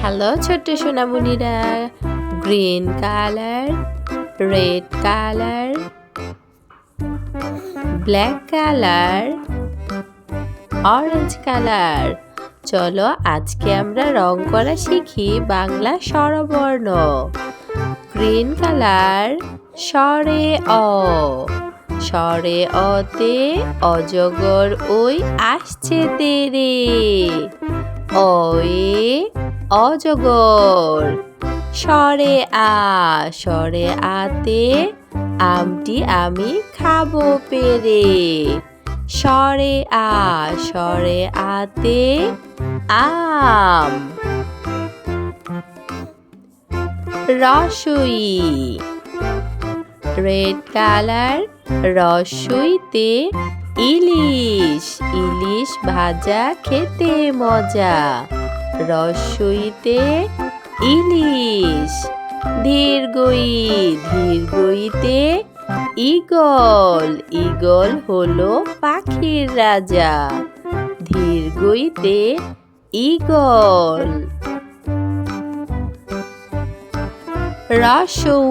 Hello ছোট্ট সোনামণিরা, green colour, red colour, black colour, orange colour. চলো আজকে আমরা রং করা শিখি বাংলা স্বরবর্ণ। গ্রিন কালার, স্বরে অ, স্বরে অতে অজগর ওই আসছে তেরে, অয়ে অজগর। স্বরে আ, স্বরে আতে আমটি আমি খাবো পেরে, স্বরে আ, স্বরে আতে আম। রসই, রেড কালার, রসইতে ইলিশ, ইলিশ ভাজা খেতে মজা, রসইতে ইলিশ। দীর্ঘই, দীর্ঘইতে ঈগল, ঈগল হলো পাখির রাজা, দীর্ঘইতে ঈগল। রসৌ,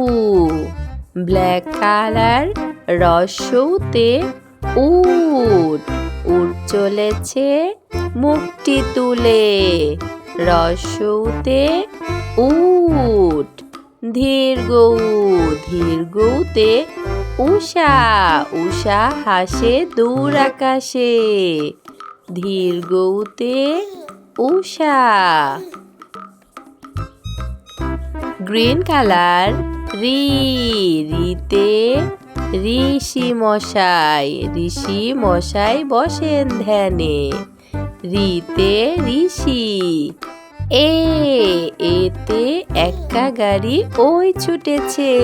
ব্ল্যাক কালার, রসৌতে উট, উট চলেছে মুখটি তুলে, রসৌতে উট। দীর্ঘৌ, দীর্ঘৌতে উষা, উষা হাসে দূর আকাশে, দীর্ঘৌতে উষা। গ্রিন কালার, রি, রিতে ঋষি মশাই, ঋষি মশাই বসেন ধ্যানে, রিতে ঋষি। এ, এতে এক্কা গাড়ি ওই ছুটেছে,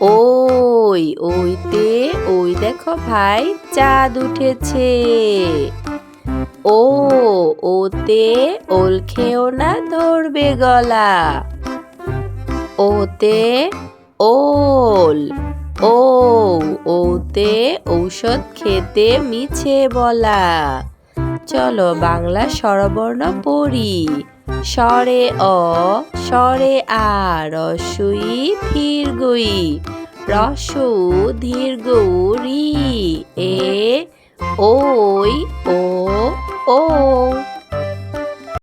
ওই, ওইতে ওই দেখো ভাই চাঁদ উঠেছে। ও, ওতে ওল খেও না ধরবে গলা, ওতে ওল। ও, ওতে ঔষধ খেতে মিছে বলা। চলো বাংলা স্বরবর্ণ পড়ি। স্বরে অ, স্বরে আ, রস্বই দীর্ঘই, রস্বৌ দীর্ঘৌ রি, এ, ওই, ও, ও।